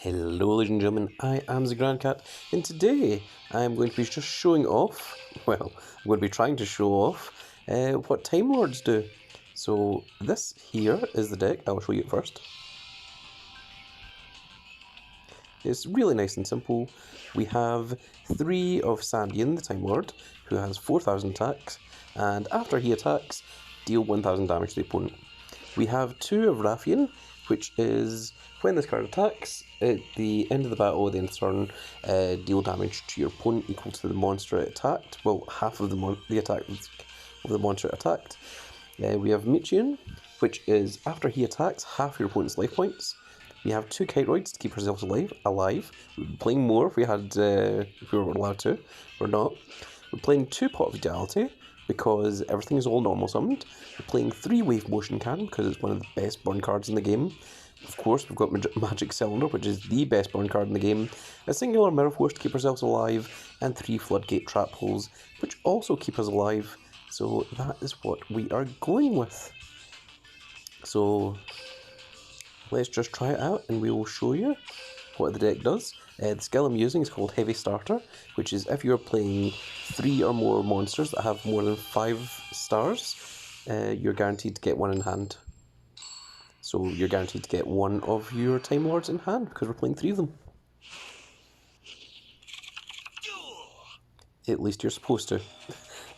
Hello ladies and gentlemen, I am the Grand Cat, and today I am going to be just showing off, well, I'm going to be trying to show off what Time Lords do. So this here is the deck. I'll show you it first. It's really nice and simple. We have 3 of Sandian, the Time Lord, who has 4,000 attacks, and after he attacks, deal 1,000 damage to the opponent. We have 2 of Rathian, which is when this card attacks, at the end of the battle, at the end of the turn, deal damage to your opponent equal to the monster it attacked. Well, half of the attack of the monster it attacked. We have Michian, which is after he attacks, half your opponent's life points. We have 2 Kiteroids to keep ourselves alive. We'd be playing more if we had, if we were allowed to. We're not. We're playing 2 Pot of Vitality because everything is all normal summoned. We're playing 3 Wave Motion Cannon because it's one of the best burn cards in the game. Of course, we've got Magic Cylinder, which is the best burn card in the game. A singular Mirror Force to keep ourselves alive, and 3 Floodgate Trap Holes, which also keep us alive. So that is what we are going with. So let's just try it out and we will show you what the deck does. The skill I'm using is called Heavy Starter, which is if you're playing 3 or more monsters that have more than 5 stars, you're guaranteed to get one in hand. So you're guaranteed to get one of your Time Lords in hand because we're playing 3 of them. At least you're supposed to.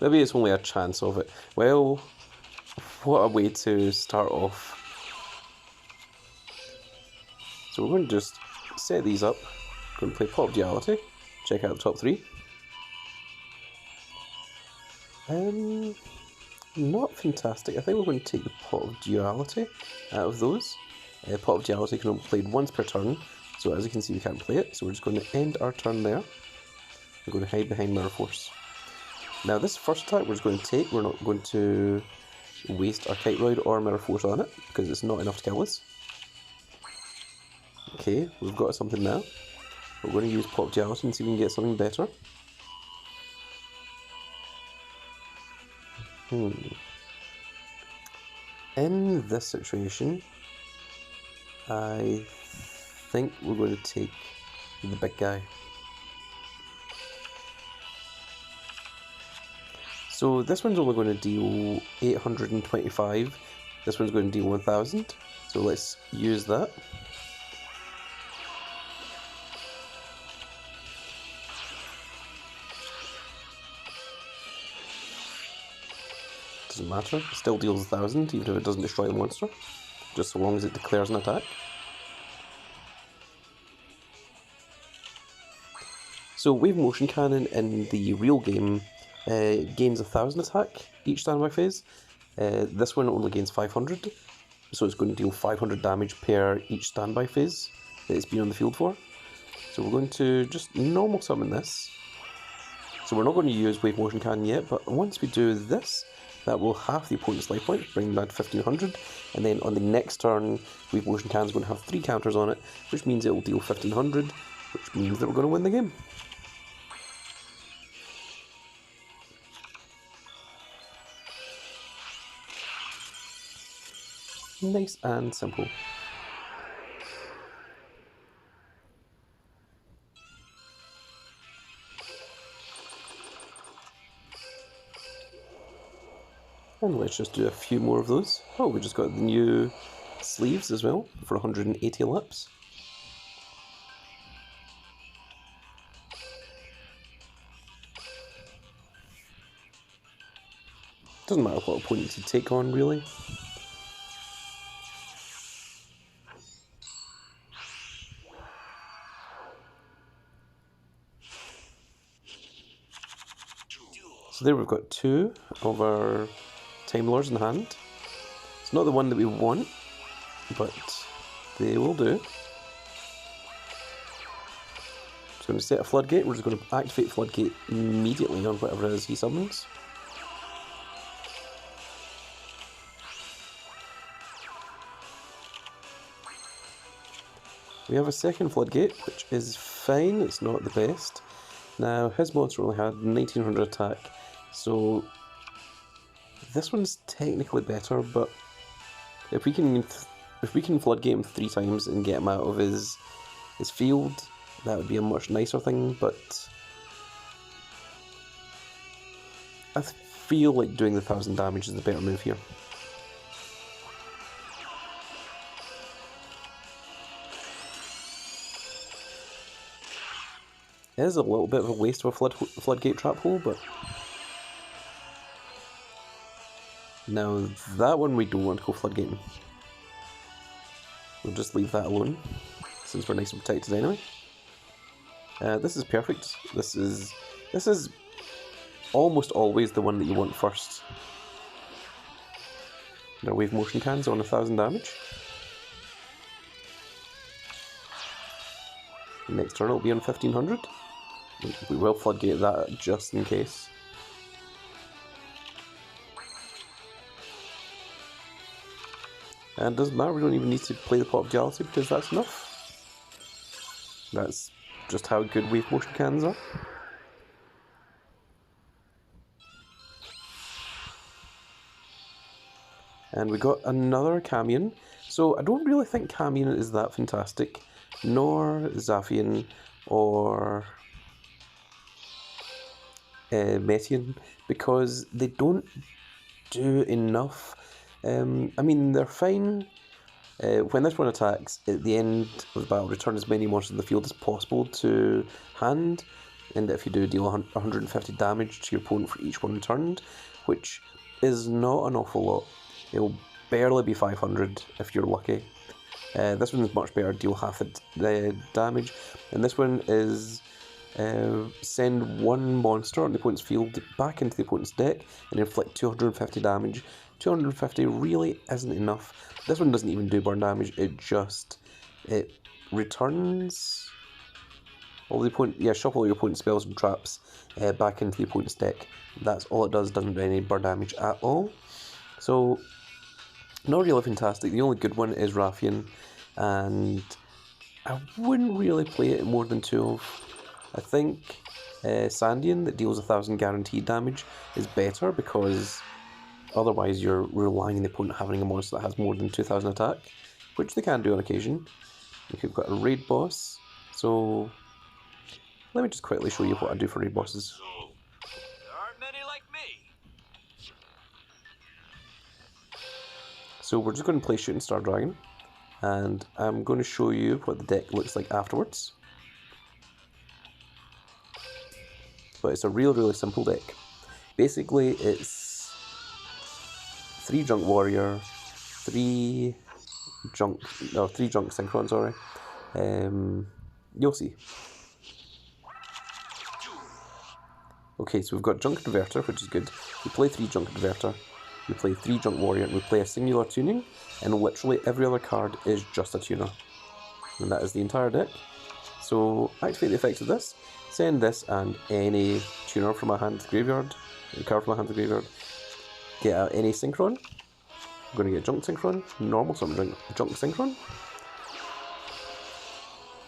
Maybe it's only a chance of it. Well, what a way to start off. So we're going to just set these up. We're going to play Pot of Duality. Check out the top 3. Not fantastic. I think we're going to take the Pot of Duality out of those. Pot of Duality can only be played once per turn, so as you can see we can't play it, so we're just going to end our turn there. We're going to hide behind Mirror Force. Now this first attack we're just going to take, we're not going to waste our Kiteroid or Mirror Force on it, because it's not enough to kill us. Okay, we've got something now. We're going to use Pot of Duality and see if we can get something better. In this situation, I think we're going to take the big guy. So this one's only going to deal 825, this one's going to deal 1000, so let's use that. Doesn't matter, it still deals 1000 even if it doesn't destroy the monster, just so long as it declares an attack. So Wave Motion Cannon in the real game gains 1000 attack each standby phase. This one only gains 500, so it's going to deal 500 damage per each standby phase that it's been on the field for. So we're going to just normal summon this. So we're not going to use Wave Motion Cannon yet, but once we do this, that will half the opponent's life points, bring them down to 1500, and then on the next turn, Wave Motion Cannon is going to have 3 counters on it, which means it will deal 1500, which means that we're going to win the game. Nice and simple. And let's just do a few more of those. Oh, we just got the new sleeves as well for 180 laps. Doesn't matter what opponent you take on, really. So there we've got 2 of our Time Lords in hand. It's not the one that we want, but they will do. Just going to set a Floodgate. We're just going to activate Floodgate immediately on whatever it is he summons. We have a second Floodgate, which is fine, it's not the best. Now, his monster only had 1900 attack, so this one's technically better, but if we can floodgate him 3 times and get him out of his his field. That would be a much nicer thing, but I feel like doing the 1000 damage is the better move here. It is a little bit of a waste of a floodgate trap hole, but now that one we don't want to go floodgating. We'll just leave that alone, since we're nice and protected anyway. This is perfect. This is almost always the one that you want first. Our wave motion cans on 1000 damage. Next turn it'll be on 1500. We will floodgate that just in case. And it doesn't matter, we don't even need to play the Pot of Duality because that's enough. That's just how good wave motion cans are. And we got another Camion. So I don't really think Camion is that fantastic, nor Zaphian or Metian, because they don't do enough. I mean, they're fine. When this one attacks, at the end of the battle, return as many monsters in the field as possible to hand, and if you do, deal 150 damage to your opponent for each one returned, which is not an awful lot. It'll barely be 500 if you're lucky. This one is much better, deal half the damage, and this one is send one monster on the opponent's field back into the opponent's deck and inflict 250 damage. 250 really isn't enough. This one doesn't even do burn damage, it returns all the opponent, shuffle your opponent's spells and traps back into the opponent's deck. That's all it does, doesn't do any burn damage at all. So, not really fantastic. The only good one is Rathian, and I wouldn't really play it more than 2 of. I think Sandian, that deals 1000 guaranteed damage, is better because otherwise you're relying on the opponent having a monster that has more than 2000 attack, which they can do on occasion. We've got a raid boss, so let me just quickly show you what I do for raid bosses. There aren't many like me. So we're just going to play Shooting Star Dragon, and I'm going to show you what the deck looks like afterwards. But it's a really simple deck. Basically, it's 3 Junk Warrior, 3 Junk Synchron, sorry. You'll see. Okay, so we've got Junk Converter, which is good. We play 3 Junk Converter, we play 3 Junk Warrior, and we play a singular tuning, and literally every other card is just a tuner. And that is the entire deck. So, activate the effects of this. Send this and any tuner from my hand to the graveyard, a card from my hand to the graveyard. Get out any Synchron. I'm going to get Junk Synchron, normal, so I'm doing Junk Synchron.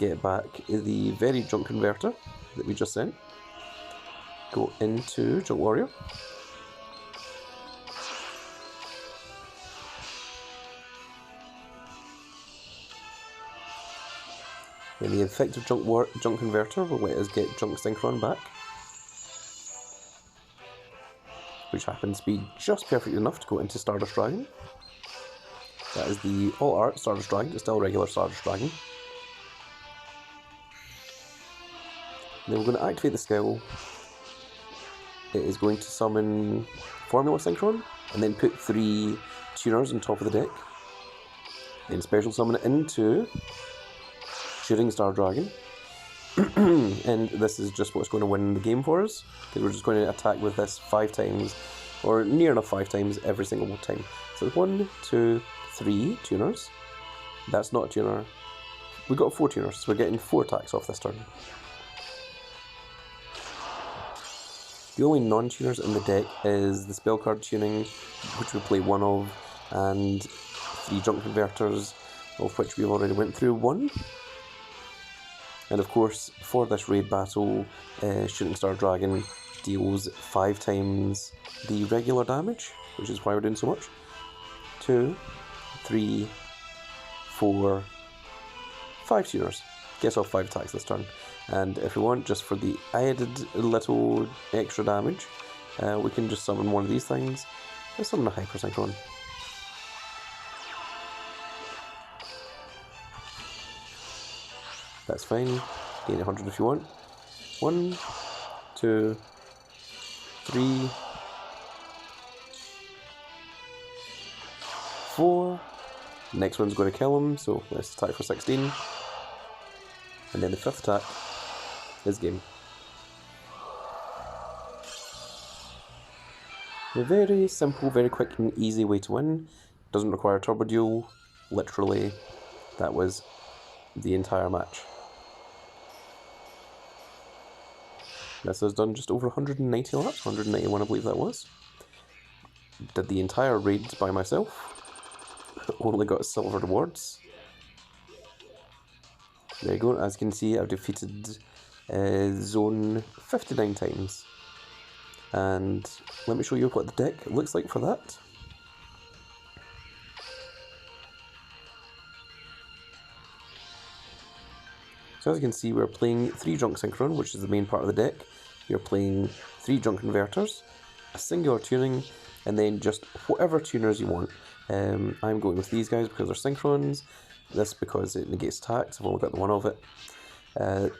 Get back the very Junk Converter that we just sent. Go into Junk Warrior. Then the effective Junk Converter will let us get Junk Synchron back, which happens to be just perfect enough to go into Stardust Dragon. That is the All Art Stardust Dragon, it's still regular Stardust Dragon. Then we're going to activate the skill. It is going to summon Formula Synchron, and then put 3 tuners on top of the deck. Then special summon it into Shooting Star Dragon. And this is just what's going to win the game for us, because we're just going to attack with this 5 times, or near enough 5 times every single time. So 1, 2, 3 tuners. That's not a tuner. We got 4 tuners, so we're getting 4 attacks off this turn. The only non-tuners in the deck is the spell card tuning, which we play 1 of, and 3 Junk Converters, of which we've already went through 1. And of course, for this raid battle, Shooting Star Dragon deals 5 times the regular damage, which is why we're doing so much. 2, 3, 4, 5 tuners. gets off 5 attacks this turn. And if we want, just for the added little extra damage, we can just summon one of these things. Let's summon a Hyper Synchron. That's fine. Gain 100 if you want. 1, 2, 3, 4. Next one's going to kill him, so let's attack for 16. And then the 5th attack is game. A very simple, very quick and easy way to win. Doesn't require Turbo Duel. Literally, that was the entire match. This has done just over 190 laps, 191 I believe that was. Did the entire raid by myself. Only got silver rewards. There you go, as you can see I've defeated Zone 59 times. And let me show you what the deck looks like for that. So as you can see, we're playing 3 Junk Synchron, which is the main part of the deck. You're playing 3 Junk Converters, a singular tuning, and then just whatever tuners you want. I'm going with these guys because they're Synchrons, this because it negates attacks, I've only got the one of it.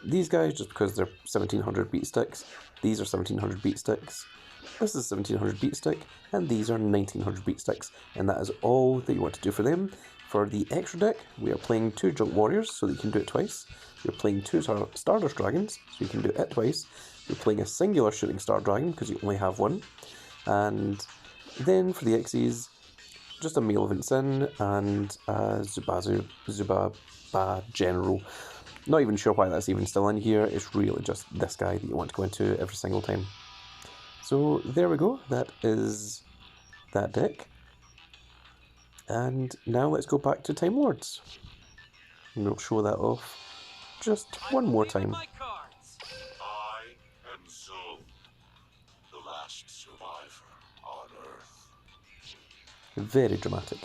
These guys just because they're 1700 beat sticks, these are 1700 beat sticks, this is 1700 beat stick, and these are 1900 beat sticks, and that is all that you want to do for them. For the extra deck, we are playing 2 Junk Warriors, so that you can do it twice. You're playing 2 Stardust Dragons, so you can do it twice. You're playing a singular Shooting Star Dragon, because you only have one. And then for the Xyz, just a Malevolent Sin and a Zubaba General. Not even sure why that's even still in here, it's really just this guy that you want to go into every single time. So there we go, that is that deck. And now let's go back to Time Lords. And we'll show that off just one more time. My cards. I am Zone, the last survivor on Earth. Very dramatic.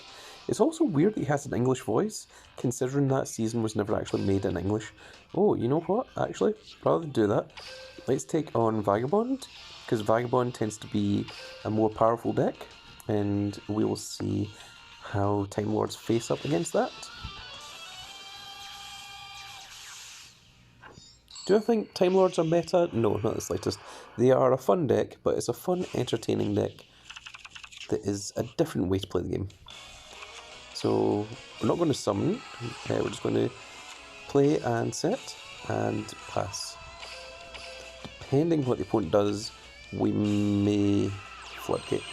It's also weird that he has an English voice, considering that season was never actually made in English. Oh, you know what? Actually, rather than do that, let's take on Vagabond, because Vagabond tends to be a more powerful deck, and we will see how Time Lords face up against that. Do I think Time Lords are meta? No, not the slightest. They are a fun deck, but it's a fun, entertaining deck that is a different way to play the game. So, we're not going to summon, we're just going to play and set and pass. Depending what the opponent does, we may Floodgate.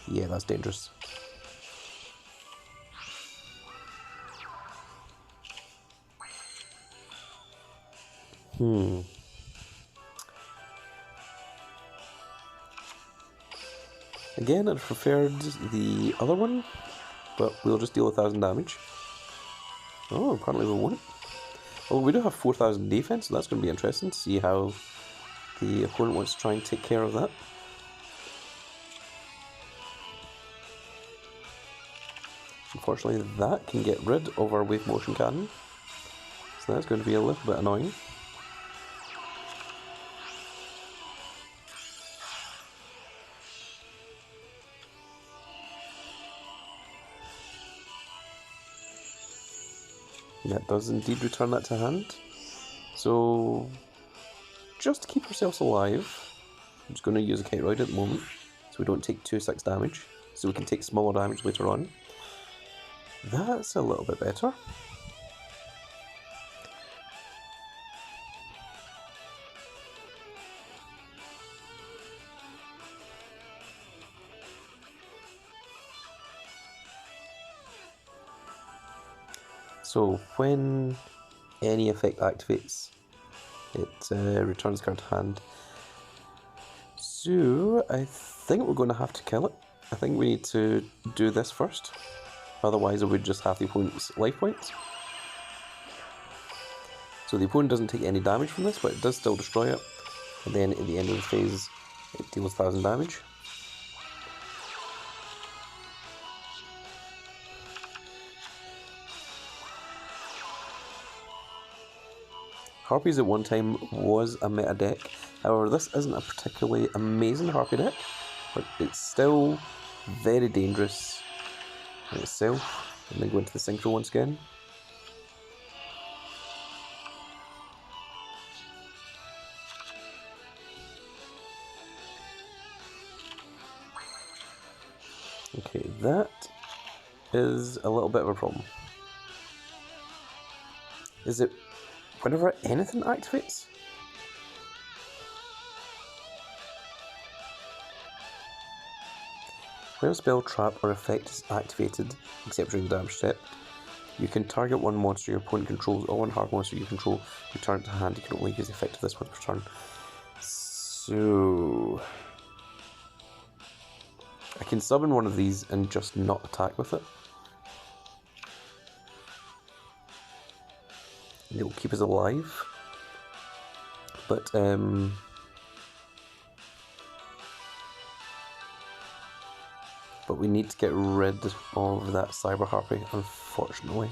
Yeah, that's dangerous. Again, I'd preferred the other one, but we'll just deal 1000 damage. Oh, apparently we won't. Oh, we do have 4000 defense, so that's going to be interesting to see how the opponent wants to try and take care of that. Unfortunately, that can get rid of our wave motion cannon, so that's going to be a little bit annoying. That does indeed return that to hand. So, just to keep ourselves alive, I'm just going to use a Kiteroid at the moment, so we don't take 2-6 damage, so we can take smaller damage later on. That's a little bit better. So when any effect activates, it returns card to hand. So I think we're going to have to kill it. I think we need to do this first, otherwise it would just have the opponent's life points. So the opponent doesn't take any damage from this, but it does still destroy it. And then at the end of the phase, it deals 1000 damage. Harpies at one time was a meta deck. However, this isn't a particularly amazing Harpy deck, but it's still very dangerous in itself. And then go into the synchro once again. Okay, that is a little bit of a problem. Is it whenever anything activates? When a spell, trap, or effect is activated, except during the damage step, you can target one monster your opponent controls or one hard monster you control, return it to hand. You can only use the effect of this once per turn. So I can summon one of these and just not attack with it. It will keep us alive. But we need to get rid of that Cyber Harpy, unfortunately.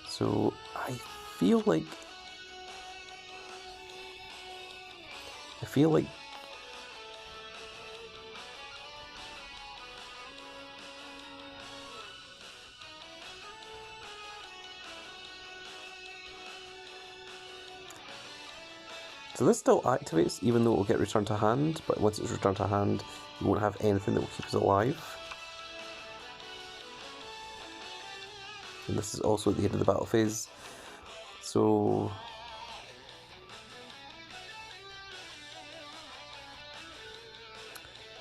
So I feel like so this still activates even though it will get returned to hand, but once it's returned to hand, you won't have anything that will keep us alive. And this is also at the end of the battle phase. So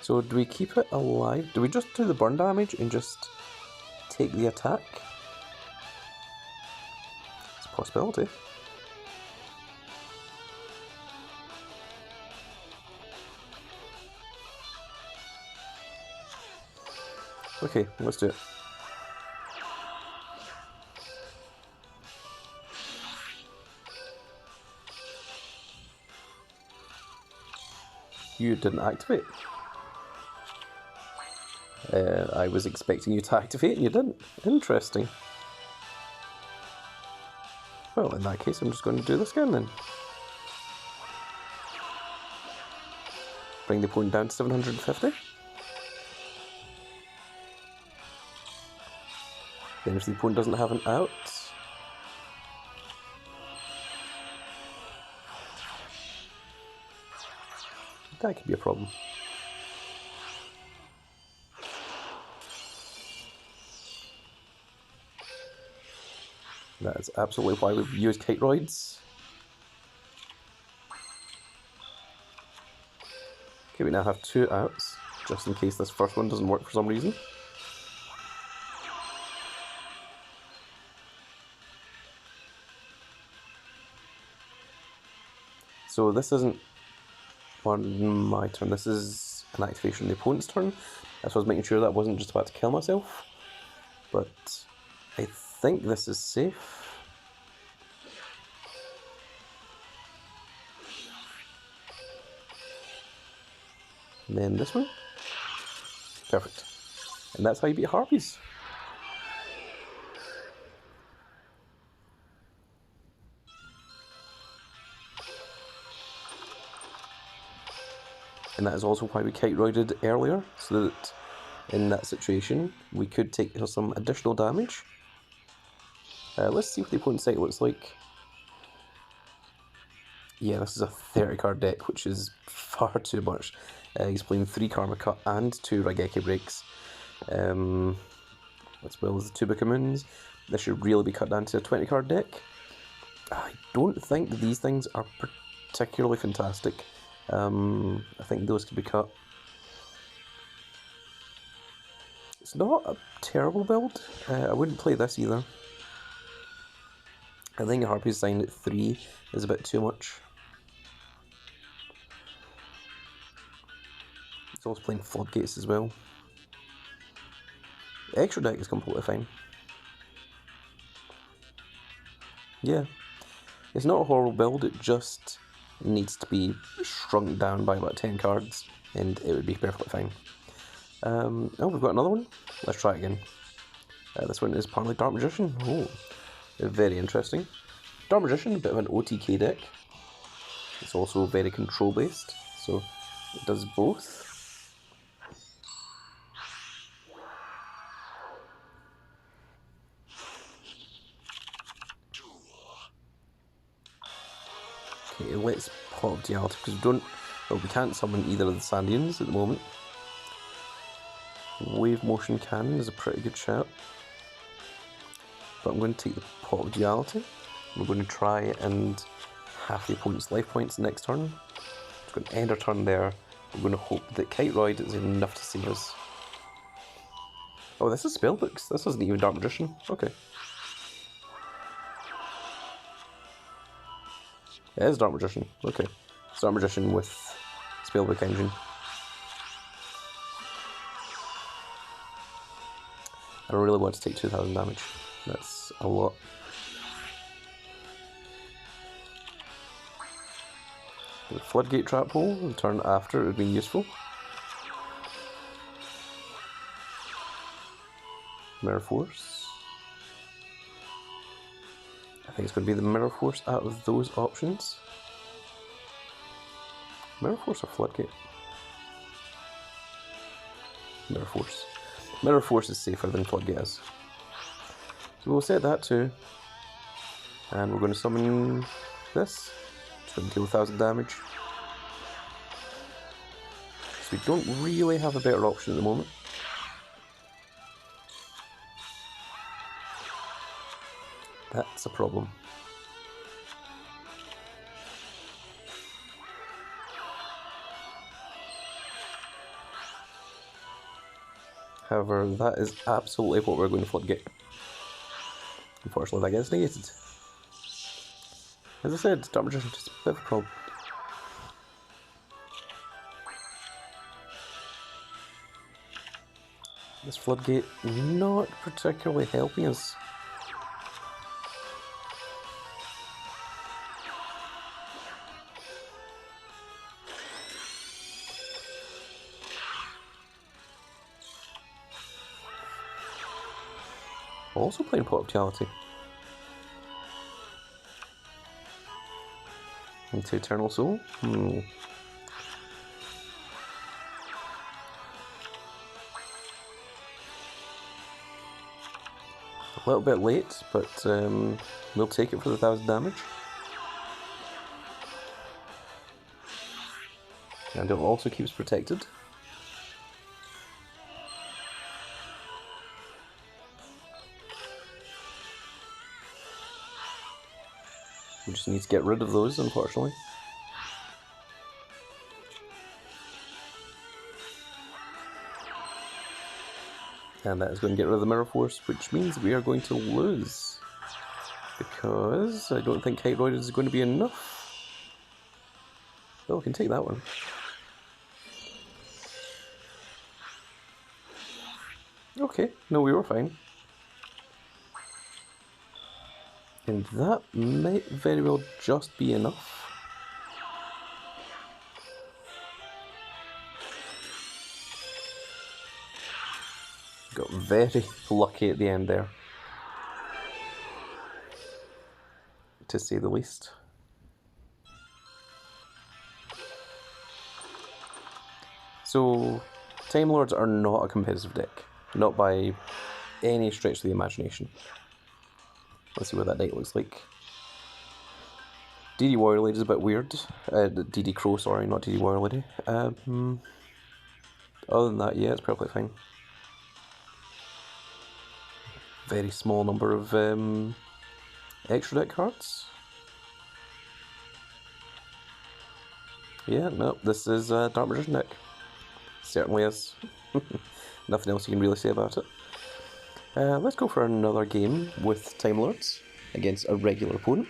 do we keep it alive? Do we just do the burn damage and just take the attack? It's a possibility. Okay, let's do it. You didn't activate. I was expecting you to activate and you didn't. Interesting. Well, in that case, I'm just going to do this again then. Bring the opponent down to 750. Then if the opponent doesn't have an out, that could be a problem. That is absolutely why we've used Kiteroids. Okay, we now have 2 outs, just in case this first one doesn't work for some reason. So this isn't on my turn, this is an activation on the opponent's turn. That's why I was making sure that I wasn't just about to kill myself. But I think this is safe. And then this one. Perfect. And that's how you beat Harpies. And that is also why we Kiteroided earlier, so that in that situation we could take some additional damage. Let's see what the opponent's deck looks like. Yeah, this is a 30 card deck, which is far too much. He's playing 3 Karma Cut and 2 Raigeki Breaks, as well as the 2 Bakamoons. This should really be cut down to a 20 card deck. I don't think these things are particularly fantastic. I think those could be cut. It's not a terrible build. I wouldn't play this either. I think Harpy's signed at 3 is a bit too much. It's also playing Floodgates as well. The extra deck is completely fine. Yeah. It's not a horrible build, it just needs to be shrunk down by about 10 cards and it would be perfectly fine. Oh, we've got another one. Let's try it again. This one is apparently Dark Magician. Oh, very interesting. Dark Magician, a bit of an OTK deck. It's also very control based, so it does both. Okay, let's pop Duality because we can't summon either of the Sandians at the moment. Wave Motion Cannon is a pretty good shout. But I'm going to take the Pot of Duality. We're going to try and half the opponent's life points next turn. We're going to end our turn there. We're going to hope that Kiteroid is enough to save us. Oh, this is Spellbooks. This isn't even Dark Magician. Okay. It is Dark Magician. Okay. It's Dark Magician with Spellbook Engine. I don't really want to take 2000 damage. That's a lot. The Floodgate Trap Hole, the turn after it would be useful. Mirror Force. I think it's going to be the Mirror Force out of those options. Mirror Force or Floodgate? Mirror Force. Mirror Force is safer than Floodgate is. So we'll set that too. And we're going to summon this. It's going to deal 1000 damage. So we don't really have a better option at the moment. That's a problem. However, that is absolutely what we're going to Floodgate. Unfortunately, that gets negated. As I said, Dark Magician is a bit of a problem. This Floodgate not particularly helping us. Also playing Pot of Duality. Into Eternal Soul. A little bit late, but we'll take it for the 1000 damage. And it also keeps protected. We just need to get rid of those, unfortunately. And that is going to get rid of the Mirror Force, which means we are going to lose. Because I don't think Kiteroid is going to be enough. Oh, we can take that one. Okay, no, we were fine. And that might very well just be enough. Got very lucky at the end there, to say the least. So, Time Lords are not a competitive deck. Not by any stretch of the imagination. Let's see what that deck looks like. DD Warrior Lady is a bit weird. DD Crow, sorry, not DD Warrior Lady. Other than that, yeah, it's perfectly fine. Very small number of extra deck cards. Yeah, no, this is a Dark Magician deck. Certainly is. Nothing else you can really say about it. Let's go for another game with Time Lords against a regular opponent.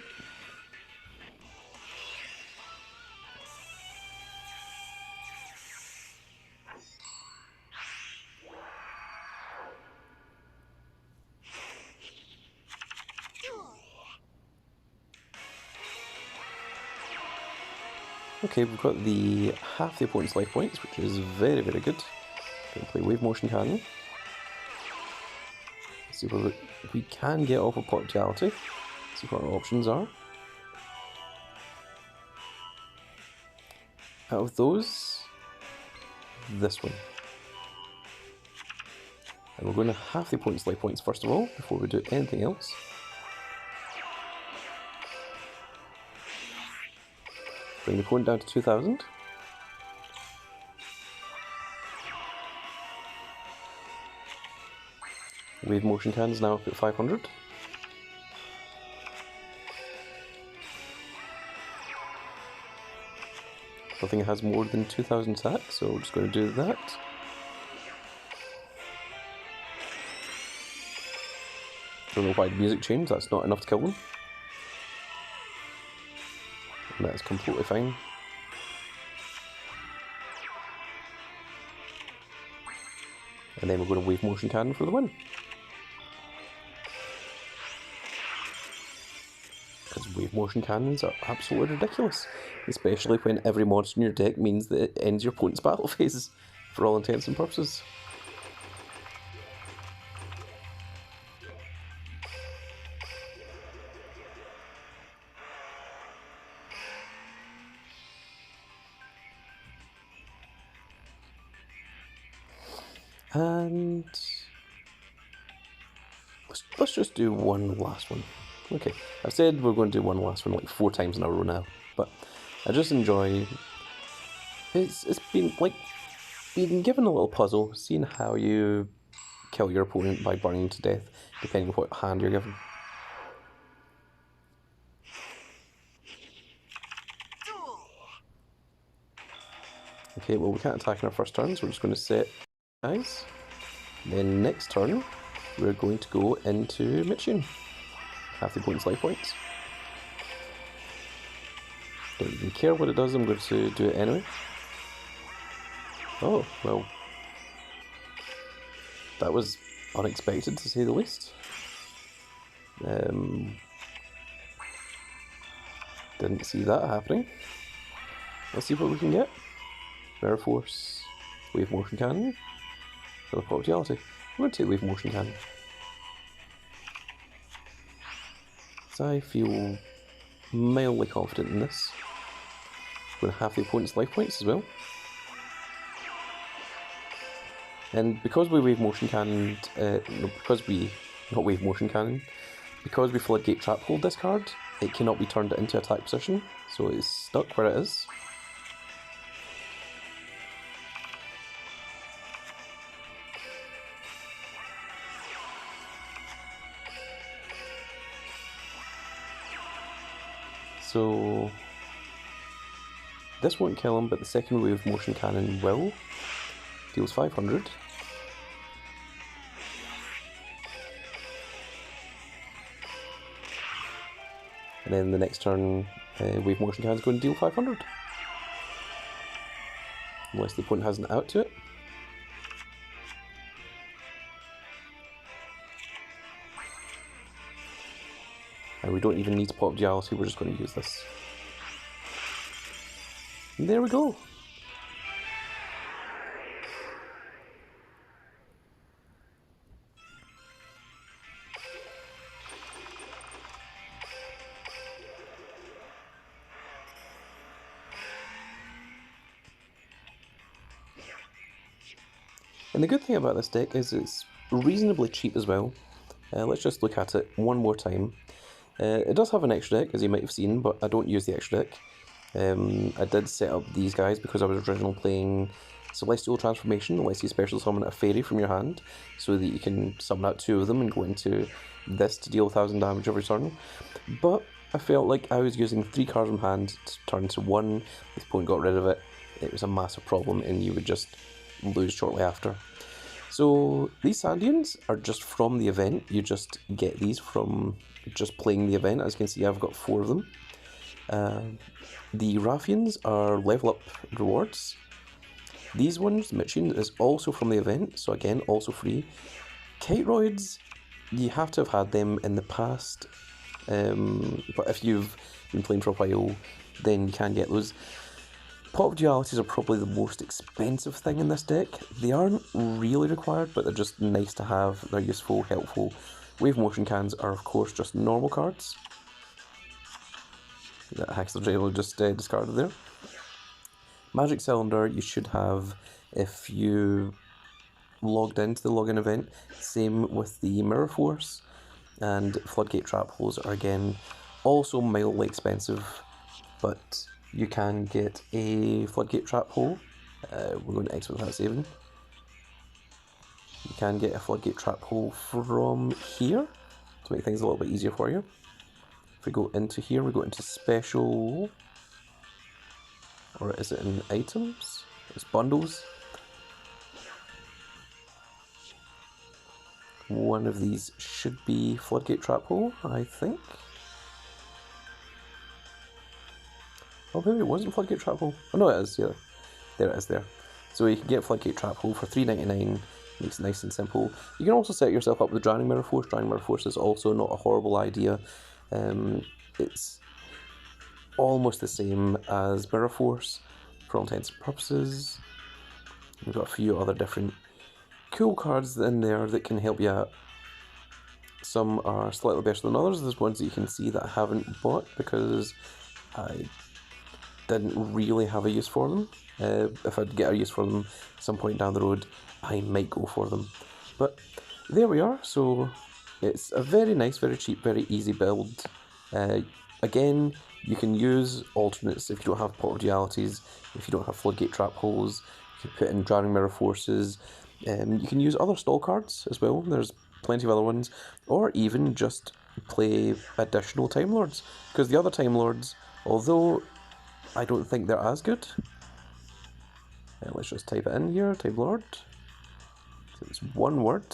Okay, we've got the half the opponent's life points, which is very, very good. Going to play Wave Motion Cannon. See what we can get off of Pot of Duality. See what our options are. out of those, this one. And we're going to half the opponent's life points first of all, before we do anything else. Bring the opponent down to 2,000. Wave motion cannons now up at 500. Nothing has more than 2,000 attack, so we're just going to do that. Don't know why the music changed, that's not enough to kill them. And that is completely fine. And then we're going to wave motion cannon for the win. Because wave motion cannons are absolutely ridiculous, especially when every monster in your deck means that it ends your opponent's battle phases, for all intents and purposes. And let's just do one last one. Okay, I've said we're going to do one last one like 4 times in a row now, but I just enjoy. It's been like being given a little puzzle, seeing how you kill your opponent by burning to death, depending on what hand you're given. Okay, well we can't attack in our first turn, so we're just going to set guys. Then next turn, we're going to go into Mitchune. Half the opponent's life points. Don't even care what it does, I'm going to do it anyway. Oh, well. That was unexpected, to say the least. Didn't see that happening. Let's see what we can get. Mirror Force, Wave Motion Cannon, Teleport Duality. I'm going to take Wave Motion Cannon. So I feel mildly confident in this. I'm going to have the opponent's life points as well. And because we Wave Motion Cannon, because we Floodgate Trap Hole this card, it cannot be turned into attack position, so it's stuck where it is. So this won't kill him, but the second Wave Motion Cannon will. Deals 500. And then the next turn, Wave Motion Cannon is going to deal 500. Unless the opponent has an out to it. And we don't even need to pop Duality, we're just going to use this. And there we go. And the good thing about this deck is it's reasonably cheap as well. Let's just look at it one more time. It does have an extra deck, as you might have seen, but I don't use the extra deck. I did set up these guys because I was originally playing Celestial Transformation, lets you special summon a fairy from your hand, so that you can summon out 2 of them and go into this to deal 1,000 damage every turn. But I felt like I was using 3 cards from hand to turn to 1, the opponent got rid of it, it was a massive problem and you would just lose shortly after. So these Sandians are just from the event, you just get these from just playing the event. As you can see, I've got 4 of them. The Raffians are level up rewards. These ones, Mitchune, is also from the event, so again, also free. Kiteroids, you have to have had them in the past, but if you've been playing for a while, then you can get those. Pop Dualities are probably the most expensive thing in this deck. They aren't really required, but they're just nice to have. They're useful, helpful. Wave Motion Cans are, of course, just normal cards. That Haxler Jail just discarded there. Magic Cylinder you should have if you logged into the login event. Same with the Mirror Force, and Floodgate Trap Holes are again also mildly expensive, but you can get a Floodgate Trap Hole. We're going to X with that saving. You can get a Floodgate Trap Hole from here to make things a little bit easier for you. If we go into here, we go into Special, or is it in Items? It's Bundles. One of these should be Floodgate Trap Hole, I think. Oh, maybe it wasn't Floodgate Trap Hole. Oh no, it is, yeah. There it is there. So you can get Floodgate Trap Hole for $3.99, makes it nice and simple. You can also set yourself up with Drowning Mirror Force. Drowning Mirror Force is also not a horrible idea. It's almost the same as Mirror Force for all intents and purposes. We've got a few other different cool cards in there that can help you out. Some are slightly better than others. There's ones that you can see that I haven't bought because I didn't really have a use for them. If I'd get a use for them at some point down the road, I might go for them. But there we are. So it's a very nice, very cheap, very easy build. Again, you can use alternates if you don't have Pot of Dualities, if you don't have Floodgate Trap Holes. You can put in Drowning Mirror Forces. You can use other stall cards as well. There's plenty of other ones, or even just play additional Time Lords, because the other Time Lords, although I don't think they're as good. Let's just type it in here, Time Lord. So it's one word.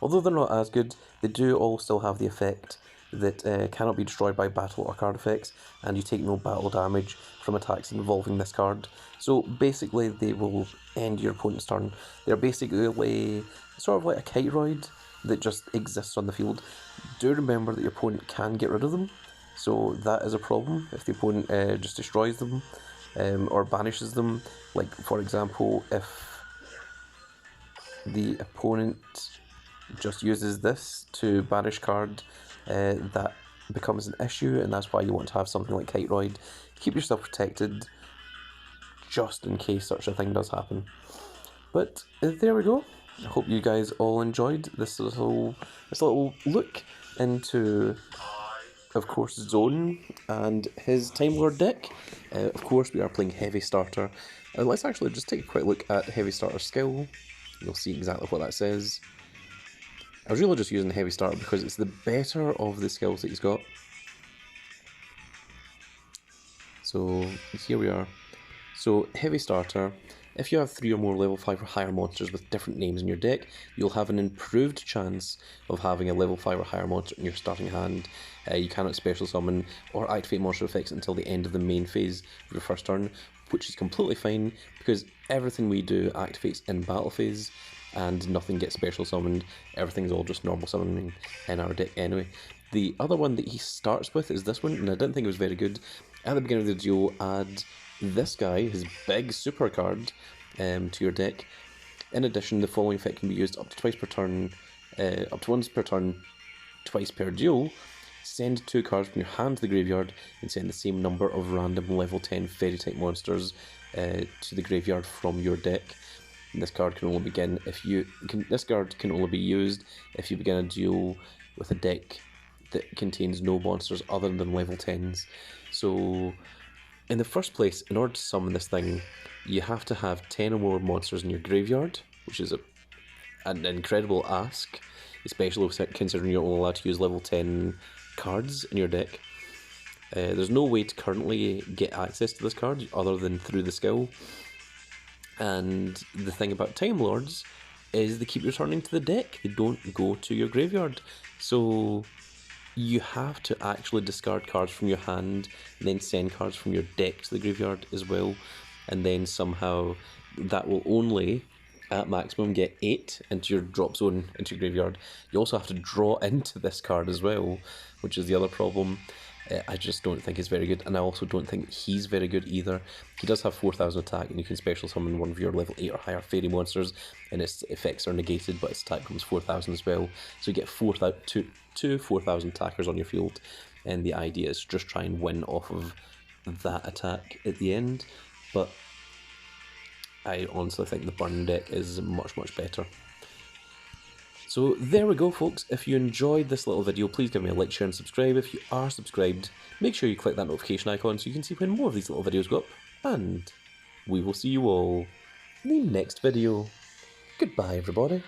Although they're not as good, they do all still have the effect that cannot be destroyed by battle or card effects, and you take no battle damage from attacks involving this card. So basically they will end your opponent's turn. They're basically sort of like a Kiteroid that just exists on the field. Do remember that your opponent can get rid of them, so that is a problem if the opponent just destroys them or banishes them. Like for example, if the opponent just uses this to banish card, that becomes an issue, and that's why you want to have something like Kiteroid. Keep yourself protected just in case such a thing does happen. But there we go. I hope you guys all enjoyed this little look into, of course, Zone and his Timelord deck. Of course, we are playing Heavy Starter. Let's actually just take a quick look at Heavy Starter skill. You'll see exactly what that says. I was really just using Heavy Starter because it's the better of the skills that he's got. So here we are. So Heavy Starter, if you have 3 or more level 5 or higher monsters with different names in your deck, you'll have an improved chance of having a level 5 or higher monster in your starting hand. You cannot special summon or activate monster effects until the end of the main phase of your first turn, which is completely fine because everything we do activates in battle phase and nothing gets special summoned. Everything's all just normal summoning in our deck anyway. The other one that he starts with is this one, and I didn't think it was very good. At the beginning of the duel, add this guy, his big super card, to your deck. In addition, the following effect can be used up to twice per turn, up to once per turn, twice per duel. Send 2 cards from your hand to the graveyard and send the same number of random level 10 fairy type monsters to the graveyard from your deck. And this card can only begin if you this card can only be used if you begin a duel with a deck that contains no monsters other than level 10s. So in the first place, in order to summon this thing, you have to have 10 or more monsters in your graveyard, which is an incredible ask, especially considering you're only allowed to use level 10 cards in your deck. There's no way to currently get access to this card other than through the skill. And the thing about Time Lords is they keep returning to the deck. They don't go to your graveyard. So you have to actually discard cards from your hand and then send cards from your deck to the graveyard as well. And then somehow that will only, at maximum, get 8 into your drop zone, into your graveyard. You also have to draw into this card as well, which is the other problem. I just don't think it's very good, and I also don't think he's very good either. He does have 4,000 attack, and you can special summon one of your level 8 or higher fairy monsters, and its effects are negated, but its attack becomes 4,000 as well. So you get 4,000 attackers on your field. and the idea is to just try and win off of that attack at the end. But I honestly think the burn deck is much, much better. So there we go, folks. If you enjoyed this little video, please give me a like, share and subscribe. If you are subscribed, make sure you click that notification icon so you can see when more of these little videos go up. And we will see you all in the next video. Goodbye, everybody.